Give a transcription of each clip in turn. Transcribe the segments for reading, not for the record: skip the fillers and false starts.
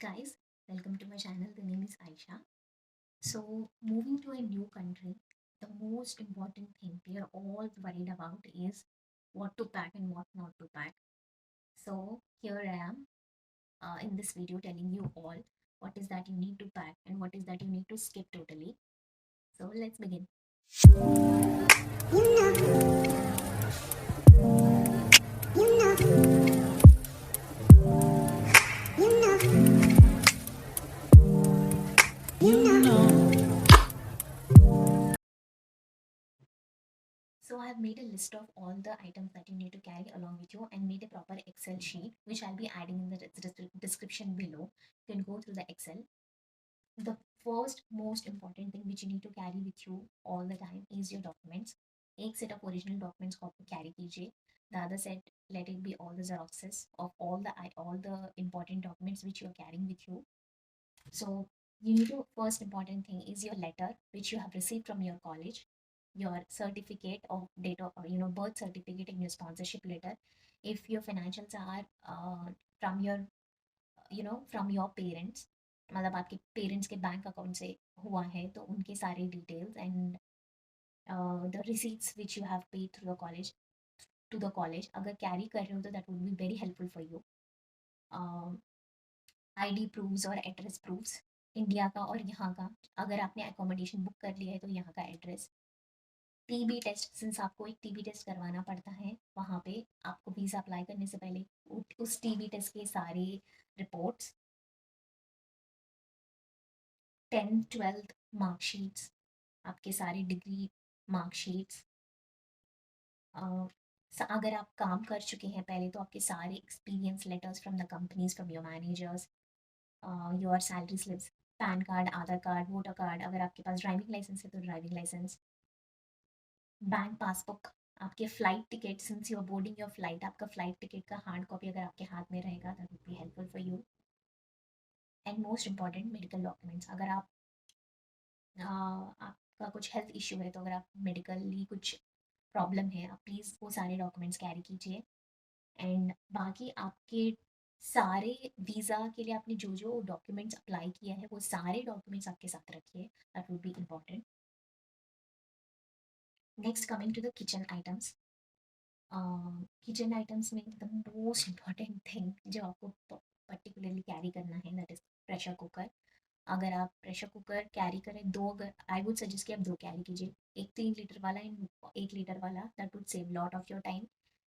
guys, welcome to my channel. The name is Aisha. So, moving to a new country, the most important thing we are all worried about is what to pack and what not to pack. So, here I am in this video telling you all what is that you need to pack and what is that you need to skip totally. So, let's begin. So I have made a list of all the items that you need to carry along with you and made a proper Excel sheet, which I'll be adding in the description below. You can go through the Excel. The first most important thing which you need to carry with you all the time is your documents. एक set of original documents को आपको carry कीजिए. The other set, let it be all the xeroxes of all the important documents which you are carrying with you. So you need to, first important thing is your letter which you have received from your college, your certificate of date of birth certificate and your sponsorship letter. If your financials are from your from your parents, मतलब आपके parents के bank account से हुआ है तो उनके सारे details and the receipts which you have paid through the college to the college अगर कैरी कर रहे हो तो that would be very helpful for you. ID proofs और एड्रेस प्रूफ्स इंडिया का और यहाँ का, अगर आपने अकोमोडेशन बुक कर लिया है तो यहाँ का एड्रेस. टीबी टेस्ट, सिंस आपको एक टीबी टेस्ट करवाना पड़ता है वहाँ पे आपको वीज़ा अप्लाई करने से पहले, उस टीबी टेस्ट के सारे रिपोर्ट्स, 10th-12th मार्कशीट्स, आपके सारे डिग्री मार्कशीट्स. अगर आप काम कर चुके हैं पहले तो आपके सारे experience letters from the companies, from your managers, your salary slips, PAN card, Aadhaar card, voter card, अगर आपके पास ड्राइविंग लाइसेंस है तो ड्राइविंग लाइसेंस, बैंक पासबुक, आपके flight ticket, since you are boarding your flight, आपका फ्लाइट टिकट का hard copy अगर आपके हाथ में रहेगा that would be helpful for you. And most important medical documents. अगर आपका कुछ हेल्थ इश्यू है तो अगर आप मेडिकली कुछ प्रॉब्लम है आप प्लीज़ वो सारे डॉक्यूमेंट्स कैरी कीजिए. एंड बाकी आपके सारे वीज़ा के लिए आपने जो जो डॉक्यूमेंट्स अप्लाई किया है वो सारे डॉक्यूमेंट्स आपके साथ रखिए. That would be important. Next, coming to the kitchen items. Kitchen items में द मोस्ट इम्पॉर्टेंट थिंग जो आपको पर्टिकुलरली कैरी करना है दैट इज़ प्रेशर कुकर. अगर आप प्रेशर कुकर कैरी करें, दो, अगर आई वुड सजेस्ट कि आप दो कैरी कीजिए, एक 3 लीटर वाला एंड 1 लीटर वाला. That would save lot of your time.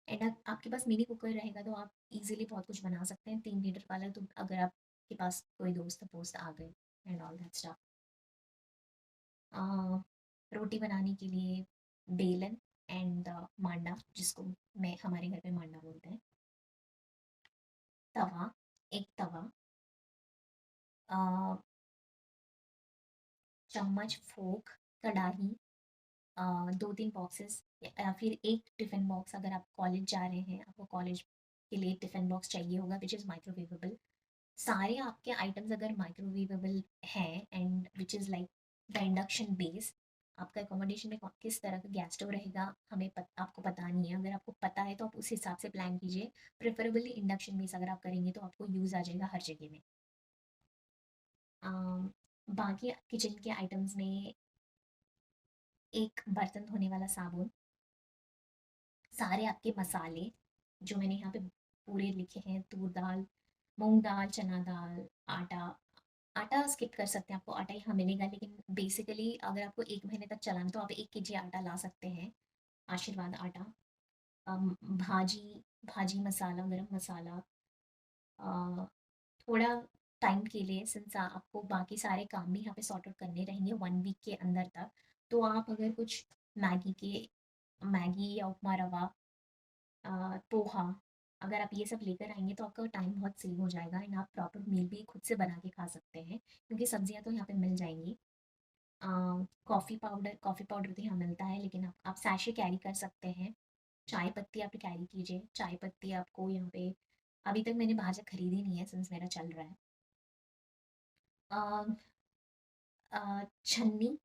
And आपके पास मिनी कुकर रहेगा तो आप इजीली बहुत कुछ बना सकते हैं. 3 लीटर वाला तो अगर आपके पास कोई दोस्त पोस्त आ गए एंड ऑल दैट स्टफ. रोटी बनाने के लिए बेलन एंड मांडा, जिसको मैं हमारे घर पे मांडा बोलते हैं. तवा, एक तवा, चम्मच, फोक, कढ़ाई, 2-3 बॉक्सेस या फिर एक टिफ़िन बॉक्स. अगर आप कॉलेज जा रहे हैं, आपको कॉलेज के लिए टिफ़िन बॉक्स चाहिए होगा विच इज़ माइक्रोवेवेबल. सारे आपके आइटम्स अगर माइक्रोवेवेबल हैं and which is like the induction base. आपका अकोमोडेशन में किस तरह का गैस स्टोव रहेगा आपको पता नहीं है. अगर आपको पता है तो आप उस हिसाब से प्लान कीजिए. प्रेफरेबली इंडक्शन बेस अगर आप करेंगे तो आपको यूज़ आ जाएगा हर जगह में. बाकी किचन के आइटम्स में एक बर्तन धोने वाला साबुन, सारे आपके मसाले जो मैंने यहाँ पे पूरे लिखे हैं, तूर दाल, मूंग दाल, चना दाल, आटा. आटा स्किप कर सकते हैं, आपको आटा यहाँ मिलेगा, लेकिन बेसिकली अगर आपको 1 महीने तक चलाना तो आप 1 kg आटा ला सकते हैं, आशीर्वाद आटा. भाजी, भाजी मसाला, गरम मसाला, थोड़ा टाइम के लिए, सिंस आपको बाकी सारे काम भी यहाँ पे सॉर्ट आउट करने रहेंगे 1 वीक के अंदर तक, तो आप अगर कुछ मैगी या उपमा रवा, पोहा, अगर आप ये सब लेकर आएंगे तो आपका टाइम बहुत सेव हो जाएगा एंड आप प्रॉपर मील भी खुद से बना के खा सकते हैं क्योंकि सब्जियां तो यहाँ पे मिल जाएंगी. कॉफ़ी पाउडर तो यहाँ मिलता है लेकिन आप सैशे कैरी कर सकते हैं. चाय पत्ती आप कैरी कीजिए. चाय पत्ती आपको यहाँ पे अभी तक मैंने बाहर से खरीदी नहीं है सिंस मेरा चल रहा है. छन्नी,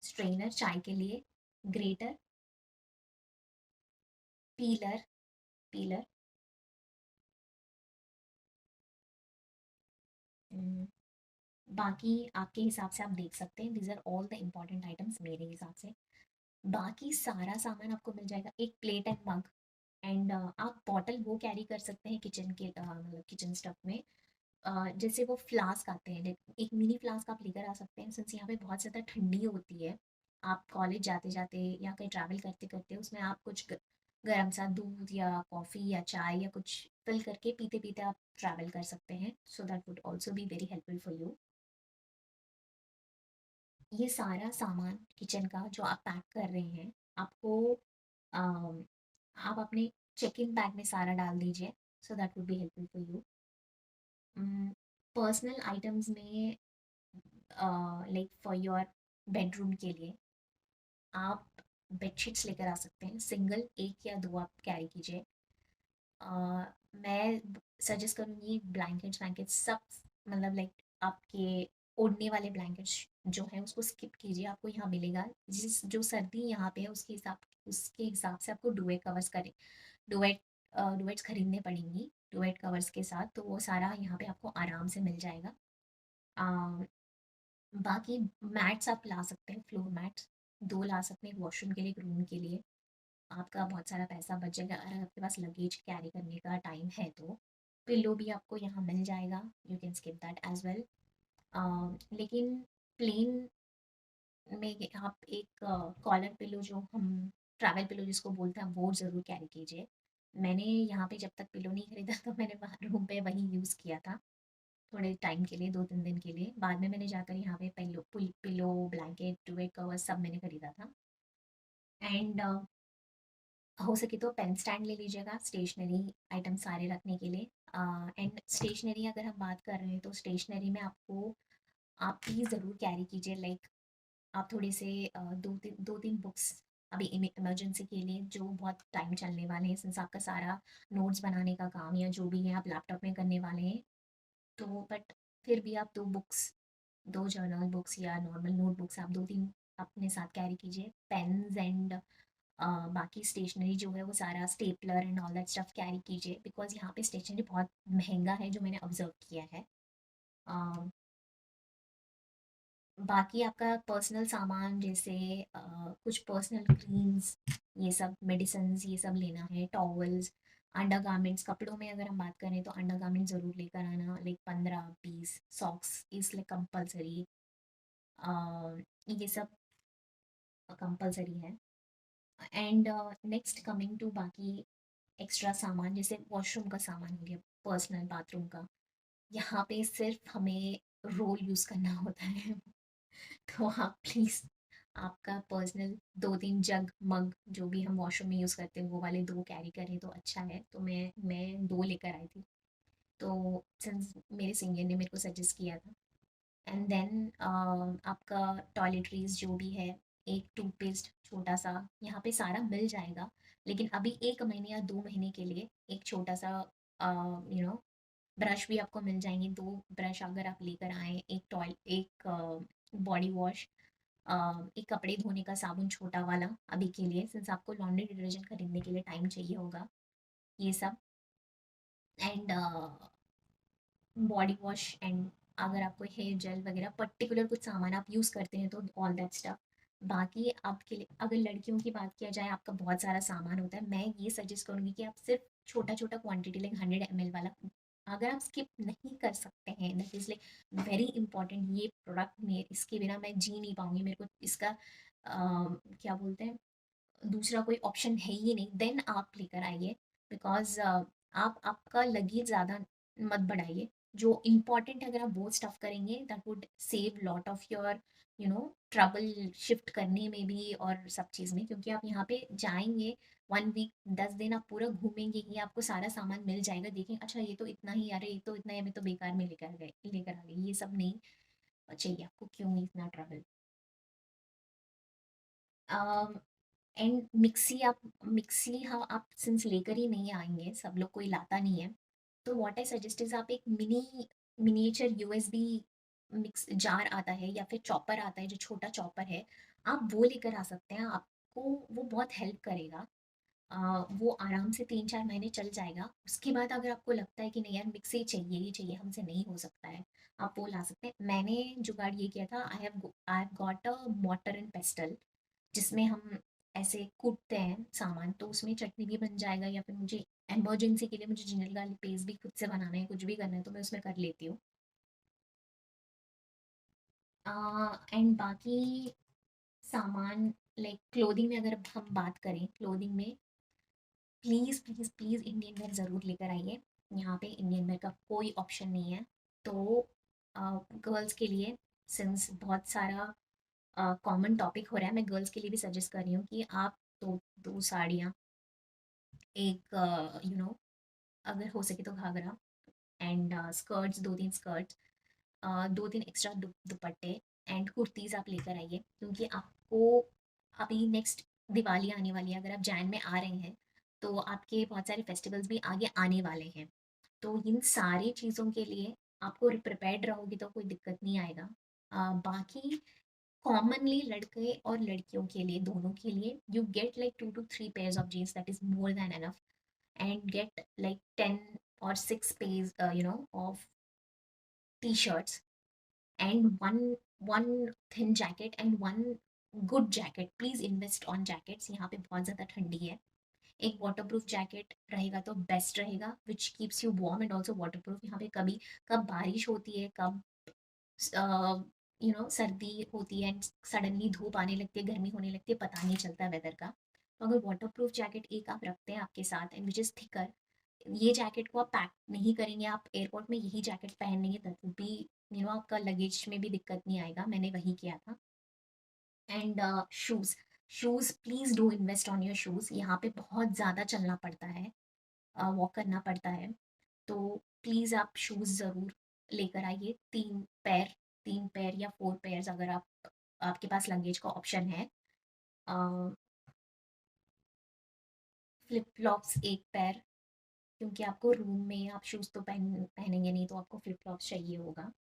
स्ट्रेनर चाय के लिए, ग्रेटर, पीलर, पीलर बाकी आपके हिसाब से आप देख सकते हैं, these are all the important items मेरे हिसाब से। बाकी सारा सामान आपको मिल जाएगा, एक प्लेट एंड मग एंड आप बॉटल वो कैरी कर सकते हैं किचन के मतलब किचन स्टफ में। जैसे वो फ्लास्क आते हैं, एक मिनी फ्लास्क आप लेकर आ सकते हैं, सिंस यहाँ पे बहुत ज़्यादा ठंडी होती है। आप कॉलेज जाते जाते या कहीं ट्रैवल करते करते उसमें आप कुछ गर्म सा दूध या कॉफ़ी या चाय या कुछ फिल करके पीते पीते आप ट्रैवल कर सकते हैं, so that would also be very helpful for you. ये सारा सामान किचन का जो आप पैक कर रहे हैं, आपको अम, आप अपने चेक इन बैग में सारा डाल दीजिए, so that would be helpful for you. Personal items में लाइक फॉर योर बेडरूम के लिए आप बेडशीट्स लेकर आ सकते हैं, सिंगल एक या दो आप कैरी कीजिए। मैं सजेस्ट करूँगी ब्लैंकेट्स वैंकेट्स सब, मतलब लाइक आपके ओढ़ने वाले ब्लैंकेट्स जो हैं उसको स्किप कीजिए, आपको यहाँ मिलेगा जिस जो सर्दी यहाँ पे है उसके हिसाब से आपको डुवेट कवर्स करें, डुवेट डुवेट्स खरीदने पड़ेंगी डुवेट कवर्स के साथ, तो वो सारा यहाँ पे आपको आराम से मिल जाएगा। बाकी मैट्स आप ला सकते हैं, फ्लोर मैट्स 2 ला सकते हैं, एक वॉशरूम के लिए, एक रूम के लिए। आपका बहुत सारा पैसा बच जाएगा अगर आपके पास लगेज कैरी करने का टाइम है तो। पिल्लो भी आपको यहाँ मिल जाएगा, you can skip that as well. लेकिन प्लेन में आप एक कॉलर पिलो जो हम ट्रैवल पिलो जिसको बोलते हैं वो ज़रूर कैरी कीजिए। मैंने यहाँ पे जब तक पिलो नहीं खरीदा तो मैंने वहाँ रूम पे वही यूज़ किया था, थोड़े टाइम के लिए, 2-3 दिन के लिए। बाद में मैंने जाकर यहाँ पे पिलो, ब्लैंकेट, डुवेट कवर सब मैंने खरीदा था। एंड हो सके तो पेन स्टैंड ले लीजिएगा स्टेशनरी आइटम सारे रखने के लिए। एंड स्टेशनरी अगर हम बात कर रहे हैं तो स्टेशनरी में आपको आप प्लीज़ ज़रूर कैरी कीजिए, लाइक आप थोड़े से 2-3 बुक्स अभी इमरजेंसी के लिए जो बहुत टाइम चलने वाले हैं, सिंस आपका सारा नोट्स बनाने का काम या जो भी है आप लैपटॉप में करने वाले हैं, तो बट फिर भी आप 2 बुक्स, 2 जर्नल बुक्स या नॉर्मल नोटबुक्स आप 2-3 अपने साथ कैरी कीजिए। पेन्स एंड बाकी स्टेशनरी जो है वो सारा stapler and all that stuff carry कीजिए, बिकॉज़ यहाँ पे स्टेशनरी बहुत महँगा है जो मैंने ऑब्ज़र्व किया है। अ, बाकी आपका पर्सनल सामान जैसे कुछ पर्सनल क्रीम्स, ये सब मेडिसिन्स ये सब लेना है, टॉवल्स, अंडरगारमेंट्स, कपड़ों में अगर हम बात करें तो अंडरगारमेंट्स ज़रूर लेकर आना, लाइक 15-20 सॉक्स इसलिए कंपल्सरी, ये सब कंपल्सरी है। एंड नेक्स्ट कमिंग टू बाकी एक्स्ट्रा सामान जैसे वॉशरूम का सामान हो गया, पर्सनल बाथरूम का, यहाँ पे सिर्फ हमें रोल यूज़ करना होता है। तो आप प्लीज़ आपका पर्सनल 2-3 जग, मग जो भी हम वॉशरूम में यूज़ करते हैं वो वाले 2 कैरी करें तो अच्छा है। तो मैं 2 लेकर आई थी। तो सिंस मेरे सीनियर ने मेरे को सजेस्ट किया था। एंड देन आपका टॉयलेटरीज़ जो भी है, एक टूथपेस्ट छोटा-सा यहाँ पे सारा मिल जाएगा। लेकिन अभी 1 महीने या 2 महीने के लिए एक छोटा-सा अ, यू नो ब्रश भी आपको मिल जाएँगे, 2 ब्रश अगर आप लेकर आएँ, एक बॉडी वॉश, एक कपड़े धोने का साबुन छोटा वाला अभी के लिए, सिंस आपको लॉन्ड्री डिटर्जेंट खरीदने के लिए टाइम चाहिए होगा, ये सब। एंड बॉडी वॉश एंड अगर आपको हेयर जेल वगैरह पर्टिकुलर कुछ सामान आप यूज़ करते हैं तो ऑल दैट स्टफ। बाकी आपके लिए अगर लड़कियों की बात किया जाए, आपका बहुत सारा सामान होता है, मैं ये सजेस्ट करूँगी कि आप सिर्फ छोटा छोटा क्वांटिटी लाइक 100 ml वाला अगर आप स्किप नहीं कर सकते हैं, that is like very important, ये प्रोडक्ट में इसके बिना मैं जी नहीं पाऊंगी, मेरे को इसका क्या बोलते हैं, दूसरा कोई ऑप्शन है ही नहीं, देन आप लेकर आइए। बिकॉज़ आप आपका लगेज ज़्यादा मत बढ़ाइए। जो इम्पोर्टेंट है अगर आप वो स्टफ़ करेंगे that would save lot of your trouble shift करने में भी और सब चीज़ में, क्योंकि आप यहाँ पे जाएँगे 1 वीक 10 दिन आप पूरा घूमेंगे ही, आपको सारा सामान मिल जाएगा। देखेंगे अच्छा ये तो इतना ही, अरे ये तो इतना ही, हमें तो बेकार में लेकर आ गए। ये सब नहीं चाहिए आपको, क्यों ही इतना ट्रबल। अ एंड मिक्सी हाँ आप सिंस लेकर ही नहीं आएंगे, सब लोग कोई लाता नहीं है, तो व्हाट आई सजेस्ट इज आप एक मिनिएचर यूएसबी मिक्स जार आता है या फिर चॉपर आता है जो छोटा चॉपर है, आप वो लेकर आ सकते हैं, आपको वो बहुत हेल्प करेगा। वो आराम से 3-4 महीने चल जाएगा। उसके बाद अगर आपको लगता है कि नहीं यार मिक्सी चाहिए ही चाहिए, हमसे नहीं हो सकता है, आप वो ला सकते हैं। मैंने जुगाड़ ये किया था, आई have got a mortar and pastel, जिसमें हम ऐसे कूटते हैं सामान, तो उसमें चटनी भी बन जाएगा, या फिर मुझे इमरजेंसी के लिए मुझे जिंजर गार्लिक पेस्ट भी खुद से बनाना है, कुछ भी करना है तो मैं उसमें कर लेती हूँ। एंड बाकी सामान, लाइक क्लोथिंग में अगर हम बात करें, क्लोथिंग में please please please Indian wear ज़रूर लेकर आइए। यहाँ पे इंडियन वेयर का कोई ऑप्शन नहीं है। तो गर्ल्स के लिए, सिंस बहुत सारा कॉमन टॉपिक हो रहा है, मैं गर्ल्स के लिए भी सजेस्ट कर रही हूँ कि आप दो साड़ियाँ, एक अगर हो सके तो घाघरा, एंड स्कर्ट्स, 2-3 स्कर्ट्स, 2-3 एक्स्ट्रा दुपट्टे एंड कुर्तीज़ आप लेकर आइए, क्योंकि आपको अभी नेक्स्ट दिवाली आने वाली है। अगर आप जैन में आ रहे हैं तो आपके बहुत सारे फेस्टिवल्स भी आगे आने वाले हैं। तो इन सारी चीज़ों के लिए आपको प्रिपेयर्ड रहोगे तो कोई दिक्कत नहीं आएगा। बाकी कॉमनली लड़के और लड़कियों के लिए, दोनों के लिए, you get like 2 to 3 pairs of jeans, that is more than enough, and get like 10 or 6 pairs of t-shirts, and one thin jacket and one good jacket. Please invest on jackets, यहाँ पे बहुत ज़्यादा ठंडी है। एक waterproof jacket रहेगा तो best रहेगा, which keeps you warm and also waterproof. यहाँ पे कभी कब बारिश होती है, कब सर्दी होती है, एंड सडनली धूप आने लगती है, गर्मी होने लगती है, पता नहीं चलता वेदर का। तो अगर वाटरप्रूफ जैकेट एक आप रखते हैं आपके साथ, एंड विच इज़ थिकर, ये जैकेट को आप पैक नहीं करेंगे, आप एयरपोर्ट में यही जैकेट पहनेंगे, दैट वुड बी आपका लगेज में भी दिक्कत नहीं आएगा। मैंने वही किया था। And shoes, shoes please do invest on your shoes. यहाँ पे बहुत ज़्यादा चलना पड़ता है, वॉक करना पड़ता है, तो प्लीज़ आप शूज़ ज़रूर लेकर आइए। 3 पैर, 3 पैर या 4 पेयर्स, अगर आपके पास लगेज का ऑप्शन है। फ्लिप फ्लॉप्स 1 पैर, क्योंकि आपको रूम में आप शूज़ तो पहनेंगे नहीं, तो आपको फ्लिप फ्लॉप्स चाहिए होगा।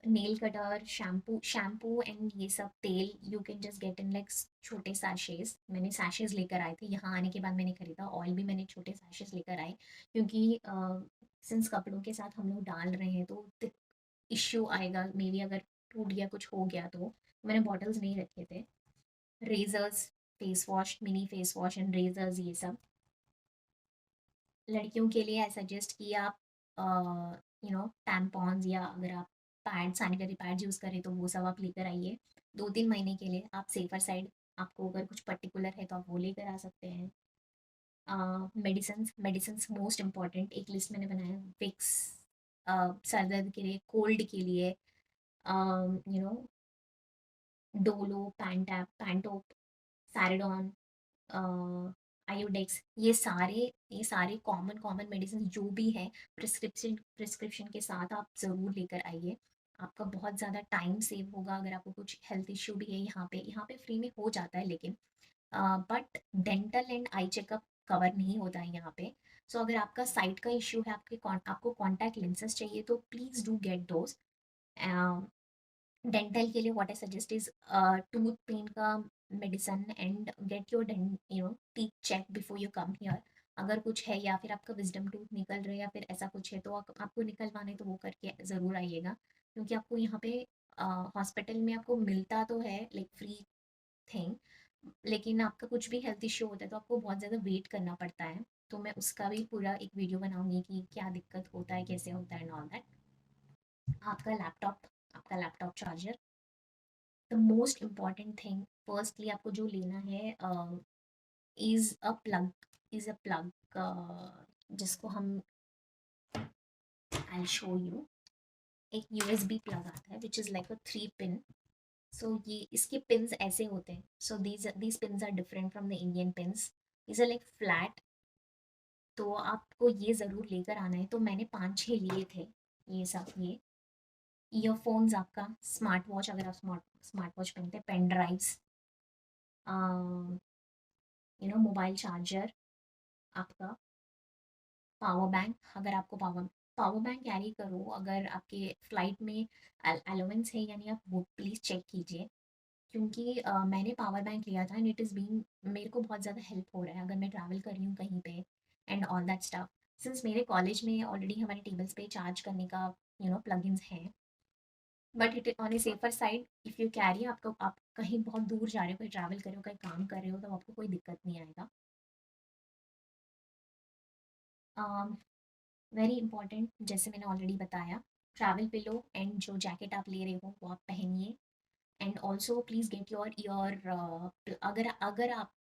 नेल कटर, शैम्पू एंड ये सब तेल you can just get in like छोटे सैशेज। मैंने सैशेज लेकर आए थे, यहाँ आने के बाद मैंने खरीदा। ऑयल भी मैंने छोटे सैशेज लेकर आए, क्योंकि सिंस कपड़ों के साथ हम लोग डाल रहे हैं तो इश्यू आएगा मे बी, अगर टूट गया कुछ हो गया तो। मैंने बॉटल्स नहीं रखे थे। Razors, face wash, mini face wash and razors, ये सब। लड़कियों के लिए आई सजेस्ट कि आप टैम्पॉन्स, या अगर आप पैड, सैनिटरी पैड्स यूज़ करें तो वो सब आप लेकर आइए 2-3 महीने के लिए, आप सेफर साइड। आपको अगर कुछ पर्टिकुलर है तो आप वो लेकर आ सकते हैं। मेडिसिन, मेडिसिन मोस्ट इम्पॉर्टेंट, एक लिस्ट मैंने बनाया। विक्स सर दर्द के लिए, कोल्ड के लिए, you know Dolo, पैंटोप, Saridon, Iodex, ये सारे कॉमन कॉमन मेडिसिन जो भी है, प्रिस्क्रिप्शन के साथ आप ज़रूर लेकर आइए। आपका बहुत ज़्यादा टाइम सेव होगा। अगर आपको कुछ हेल्थ इश्यू भी है, यहाँ पे फ्री में हो जाता है, लेकिन but dental and eye checkup cover नहीं होता है यहाँ पे। सो अगर आपका साइट का इश्यू है, आपको कॉन्टैक्ट लेंसेज चाहिए, तो please do get those. Dental के लिए what I suggest is tooth pain का medicine, and get your teeth check before you come here. अगर कुछ है, या फिर आपका विजडम टूथ निकल रहा है, या फिर ऐसा कुछ है, तो आपको निकलवाने तो वो करके ज़रूर आइएगा, क्योंकि आपको यहाँ पे हॉस्पिटल में आपको मिलता तो है लाइक फ्री थिंग, लेकिन आपका कुछ भी हेल्थ इश्यू होता है तो आपको बहुत ज़्यादा वेट करना पड़ता है। तो मैं उसका भी पूरा एक वीडियो बनाऊंगी कि क्या दिक्कत होता है, कैसे होता है, एंड ऑल दैट। आपका laptop charger, the most important thing, firstly आपको जो लेना है इज़ अ प्लग, जिसको हम, आई शो यू। एक यूएसबी प्लग आता है which is like a 3 pin. So ये इसके पिन्स ऐसे होते हैं। So these pins are different from the Indian pins, is like flat. तो आपको ये ज़रूर लेकर आना है। तो मैंने 5-6 लिए थे, ये सब। ये ईयरफोन्स, आपका स्मार्ट वॉच, अगर आप स्मार्ट वॉच पहनते हैं, पेन ड्राइव्स, मोबाइल चार्जर, आपका पावर बैंक, अगर आपको पावर बैंक कैरी करो। अगर आपके फ्लाइट में अलाउंस है या नहीं, आप वो प्लीज़ चेक कीजिए, क्योंकि मैंने पावर बैंक लिया था एंड इट इज़ बीइंग मेरे को बहुत ज़्यादा हेल्प हो रहा है अगर मैं ट्रैवल कर रही हूँ कहीं पे and all that stuff. Since मेरे कॉलेज में ऑलरेडी हमारे टेबल्स पे चार्ज करने का प्लगइन्स हैं, but it on A safer side if you carry, आपको आप कहीं बहुत दूर जा रहे हो, कहीं ट्रैवल कर रहे हो, कहीं काम कर रहे हो, तो आपको कोई दिक्कत नहीं आएगा। वेरी इंपॉर्टेंट, जैसे मैंने ऑलरेडी बताया, ट्रैवल पिलो एंड जो जैकेट आप ले रहे हो वो आप पहनिए। And also please get your year, अगर अगर आप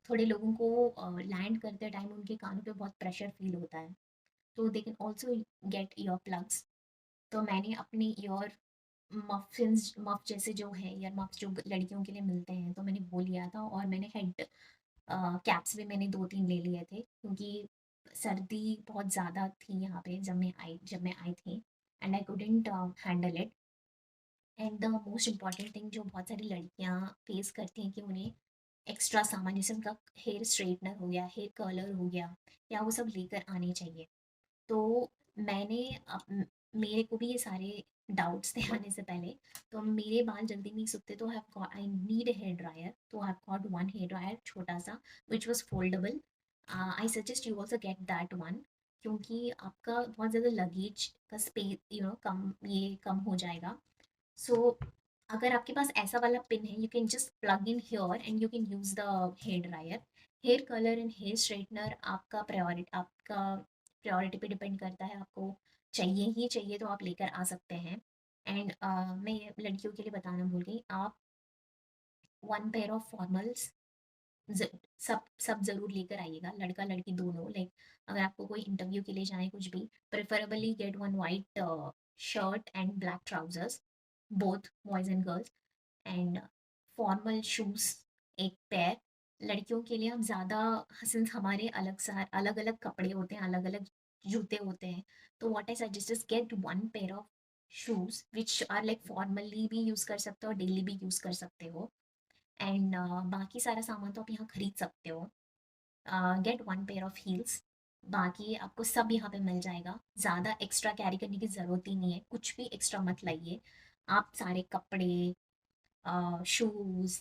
थोड़े लोगों को लैंड करते टाइम उनके कानों पे बहुत प्रेशर फील होता है, तो they can also get ear plugs. तो मैंने अपने ईयर मफ जैसे जो है, ईयर मफ्स जो लड़कियों के लिए मिलते हैं, तो मैंने वो लिया था। और मैंने हेड कैप्स भी मैंने 2-3 ले लिए थे, क्योंकि सर्दी बहुत ज़्यादा थी यहाँ पे जब मैं आई थी and I couldn't handle it. And the most important thing जो बहुत सारी लड़कियाँ फेस करती हैं कि उन्हें एक्स्ट्रा सामान, जैसे उनका हेयर स्ट्रेटनर हो गया, हेयर कर्लर हो गया, या वो सब लेकर आने चाहिए। तो मैंने मेरे को भी ये सारे डाउट्स थे आने से पहले। तो मेरे बाल जल्दी नहीं सूखते, तो I need a hair dryer, तो I have got one hair dryer छोटा सा which was foldable. I suggest you also get that one, क्योंकि आपका बहुत ज़्यादा लगेज का स्पेस कम हो जाएगा। सो अगर आपके पास ऐसा वाला पिन है, you can just plug in here and you can use the hair dryer. Hair colour and hair straightener आपका प्रायोरिटी पे डिपेंड करता है, आपको चाहिए ही चाहिए तो आप लेकर आ सकते हैं। एंड मैं लड़कियों के लिए बताना भूल गई, आप वन पेयर ऑफ फॉर्मल्स सब सब जरूर लेकर आइएगा, लड़का लड़की दोनों। लाइक अगर आपको कोई इंटरव्यू के लिए जाए कुछ भी, preferably get one white shirt and black trousers, both boys and girls. And formal shoes एक पेयर। लड़कियों के लिए हम ज़्यादा, सिंस हमारे अलग अलग कपड़े होते हैं, अलग अलग जूते होते हैं, तो what I suggest is get one pair of shoes which are like formally भी यूज़ कर सकते हो और डेली भी यूज़ कर सकते हो। एंड बाकी सारा सामान तो आप यहाँ खरीद सकते हो। Gate one pair of heels, बाकी आपको सब यहाँ पे मिल जाएगा। ज़्यादा एक्स्ट्रा कैरी करने की ज़रूरत ही नहीं है, कुछ भी एक्स्ट्रा मत लाइए। आप सारे कपड़े, शूज़,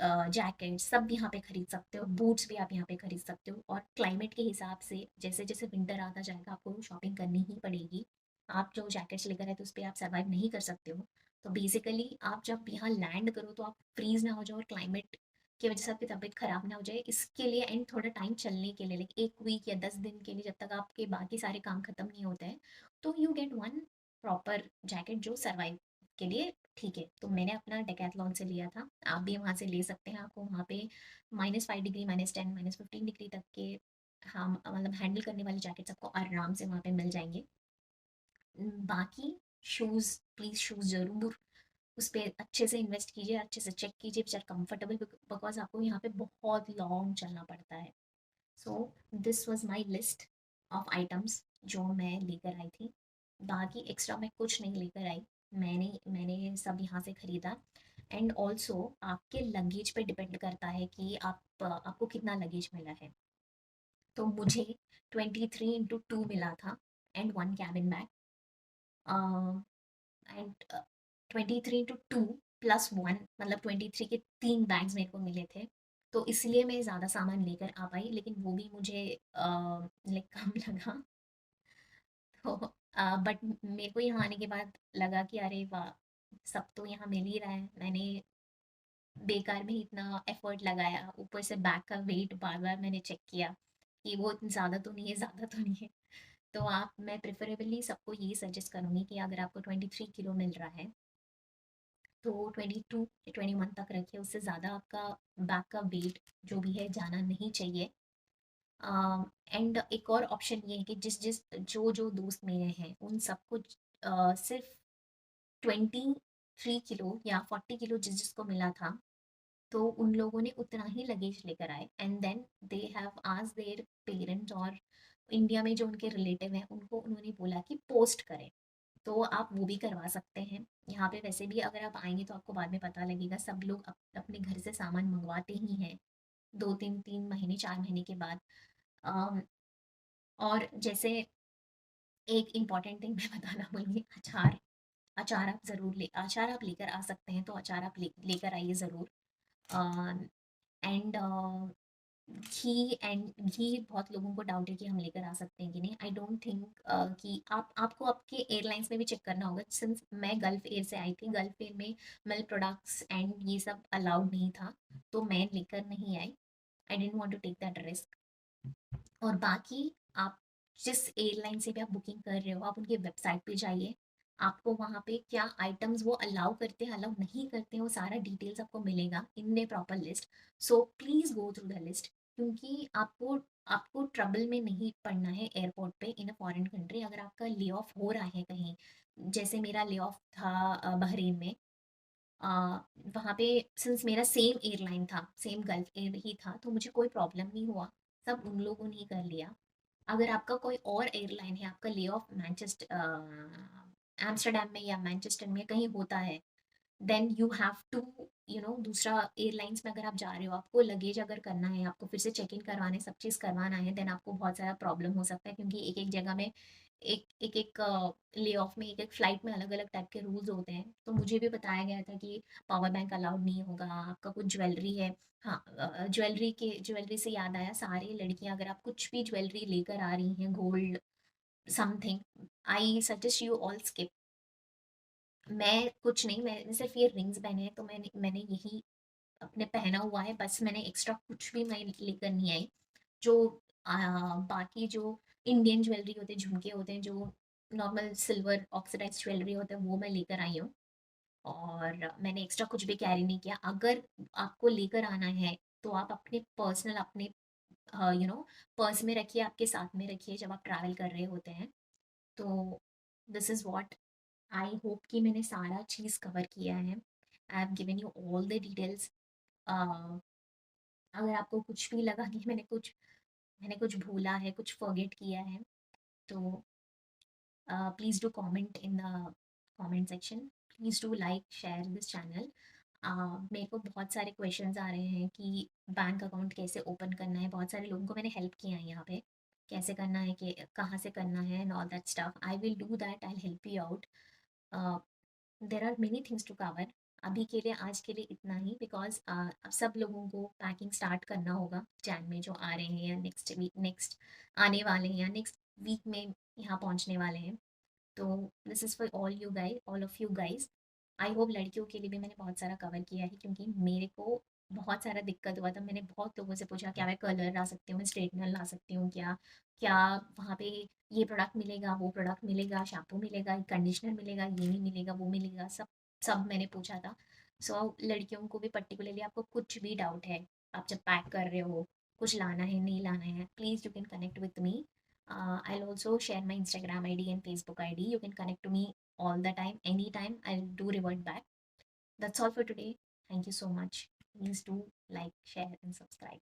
जैकेट सब भी यहाँ पे खरीद सकते हो, बूट्स भी आप यहाँ पे खरीद सकते हो। और क्लाइमेट के हिसाब से जैसे जैसे विंटर आता जाएगा आपको शॉपिंग करनी ही पड़ेगी। आप जो जैकेट्स लेकर आए तो उस पर आप सर्वाइव नहीं कर सकते हो। तो बेसिकली आप जब यहाँ लैंड करो तो आप फ्रीज ना हो जाओ और क्लाइमेट की वजह से आपकी तबीयत खराब ना हो जाए, इसके लिए एंड थोड़ा टाइम चलने के लिए, लाइक 1 वीक या 10 दिन के लिए, जब तक आपके बाकी सारे काम खत्म नहीं होते हैं, तो you get one proper jacket जो सर्वाइव के लिए ठीक है। तो मैंने अपना डेकैथलॉन से लिया था, आप भी वहाँ से ले सकते हैं। आपको वहाँ पे -5 डिग्री, -10, -15 डिग्री तक के, हाँ मतलब हैंडल करने वाले जैकेट्स आपको आराम से वहाँ पे मिल जाएंगे। बाकी शूज़, प्लीज़ शूज़ ज़रूर उस पर अच्छे से इन्वेस्ट कीजिए, अच्छे से चेक कीजिए, बेचार कंफर्टेबल, बिकॉज आपको यहाँ पे बहुत लॉन्ग चलना पड़ता है। So this was my list of items जो मैं लेकर आई थी। बाकी एक्स्ट्रा मैं कुछ नहीं लेकर आई, मैंने सब यहाँ से खरीदा। एंड ऑल्सो आपके लगेज पे डिपेंड करता है कि आपको कितना लगेज मिला है। तो मुझे 23x2 मिला था and one cabin bag, and 23x2 +1 मतलब 23 के 3 बैग्स मेरे को मिले थे। तो इसलिए मैं ज़्यादा सामान लेकर आ पाई, लेकिन वो भी मुझे लाइक कम लगा। तो बट मेरे को यहाँ आने के बाद लगा कि अरे वाह, सब तो यहाँ मिल ही रहा है। मैंने बेकार में ही इतना एफर्ट लगाया, ऊपर से बैग का वेट बार बार मैंने चेक किया कि वो ज़्यादा तो नहीं है, ज़्यादा तो नहीं है। तो मैं प्रेफरेबली सबको यही सजेस्ट करूँगी कि अगर आपको 23 किलो मिल रहा है तो 22 या 21 तक रखिए, उससे ज़्यादा आपका बैक का वेट जो भी है जाना नहीं चाहिए। एंड एक और ऑप्शन ये है कि जिस जिस जो जो दोस्त मेरे हैं उन सबको सिर्फ 23 किलो या 40 किलो जिस जिसको मिला था, तो उन लोगों ने उतना ही लगेज लेकर आए and then they have asked their parents, और इंडिया में जो उनके रिलेटिव हैं उनको उन्होंने बोला कि पोस्ट करें। तो आप वो भी करवा सकते हैं। यहाँ पे वैसे भी अगर आप आएँगे तो आपको बाद में पता लगेगा, सब लोग अपने घर से सामान मँगवाते ही हैं, 2-3 3 महीने 4 महीने के बाद। अम, और जैसे एक इम्पोर्टेंट थिंग मैं बताना भूल गई, अचार। अचार आप लेकर आ सकते हैं, तो अचार आप लेकर आइए ज़रूर। एंड घी बहुत लोगों को डाउट है कि हम लेकर आ सकते हैं कि नहीं। आई डोंट थिंक कि आपको आपके एयरलाइंस में भी चेक करना होगा। सिंस मैं गल्फ एयर से आई थी, गल्फ एयर में मिल्क प्रोडक्ट्स एंड ये सब अलाउड नहीं था, तो मैं लेकर नहीं आई। I don't want to take that risk. और बाकी आप जिस एयरलाइन से भी आप बुकिंग कर रहे हो, आप उनकी वेबसाइट पे जाइए। आपको वहाँ पे क्या आइटम्स वो अलाउ करते हैं, अलाउ नहीं करते हैं, वो सारा डिटेल्स आपको मिलेगा in a proper list. So please go through the list, क्योंकि आपको आपको ट्रबल में नहीं पड़ना है एयरपोर्ट पे इन अ फॉरेन कंट्री। अगर आपका ले ऑफ हो रहा है कहीं, जैसे मेरा ले ऑफ था बहरीन में, वहाँ पे सिंस मेरा सेम एयरलाइन था, सेम गल्फ एयर ही था, तो मुझे कोई प्रॉब्लम नहीं हुआ। सब उन लोगों ने ही कर लिया। अगर आपका कोई और एयरलाइन है, आपका ले ऑफ एम्स्टर्डम में या मैनचेस्टर में कहीं होता है, देन यू हैव टू दूसरा एयरलाइंस में अगर आप जा रहे हो, आपको लगेज अगर करना है, आपको फिर से चेक इन करवाने, सब चीज़ करवाना है, देन आपको बहुत सारा प्रॉब्लम हो सकता है, क्योंकि एक एक जगह में एक ले ऑफ में एक एक फ्लाइट में अलग अलग टाइप के रूल्स होते हैं। तो मुझे भी बताया गया था कि पावर बैंक अलाउड नहीं होगा, आपका कुछ ज्वेलरी है। हाँ, ज्वेलरी से याद आया, सारी लड़कियां अगर आप कुछ भी ज्वेलरी लेकर आ रही हैं, gold something, I suggest you all skip. मैं कुछ नहीं, मैंने सिर्फ ये रिंग्स पहने हैं, तो मैंने मैंने यही अपने पहना हुआ है, बस मैंने एक्स्ट्रा कुछ भी मैं लेकर नहीं आई। जो बाकी जो इंडियन ज्वेलरी होते हैं, झुमके होते हैं, जो नॉर्मल सिल्वर ऑक्सीडाइज ज्वेलरी होते हैं, वो मैं लेकर आई हूँ। और मैंने एक्स्ट्रा कुछ भी कैरी नहीं किया। अगर आपको लेकर आना है, तो आप अपने पर्सनल अपने पर्स में रखिए, आपके साथ में रखिए जब आप ट्रैवल कर रहे होते हैं। तो this is what I hope कि मैंने सारा चीज़ कवर किया है। I have given you all the details. अगर आपको कुछ भी लगा कि मैंने कुछ भूला है, कुछ फॉरगेट किया है, तो please do comment in the comment section. Please do like share this channel. मेरे को बहुत सारे क्वेश्चंस आ रहे हैं कि बैंक अकाउंट कैसे ओपन करना है। बहुत सारे लोगों को मैंने हेल्प किया है यहाँ पे, कैसे करना है, कि कहाँ से करना है and all that stuff. I will do that, I help you out. There are many things to cover. अभी के लिए, आज के लिए इतना ही, बिकॉज अब सब लोगों को पैकिंग स्टार्ट करना होगा जैन में जो आ रहे हैं, या नेक्स्ट वीक, नेक्स्ट आने वाले हैं, या नेक्स्ट वीक में यहाँ पहुँचने वाले हैं। तो this is for all of you guys. I hope लड़कियों के लिए भी मैंने बहुत सारा कवर किया है, क्योंकि मेरे को बहुत सारा दिक्कत हुआ था। मैंने बहुत लोगों से पूछा, क्या मैं कलर ला सकती हूँ, मैं स्ट्रेटनर ला सकती हूँ क्या, क्या वहाँ पे ये प्रोडक्ट मिलेगा, वो प्रोडक्ट मिलेगा, शैम्पू मिलेगा, कंडीशनर मिलेगा, ये नहीं मिलेगा, वो मिलेगा, सब सब मैंने पूछा था। सो लड़कियों को भी पर्टिकुलरली, आपको कुछ भी डाउट है, आप जब पैक कर रहे हो, कुछ लाना है नहीं लाना है, please you can connect with me. I'll also share my Instagram ID and Facebook ID. You can connect to me all the time, anytime. I'll do revert back. That's all for today. Thank you so much. Please do like, share, and subscribe.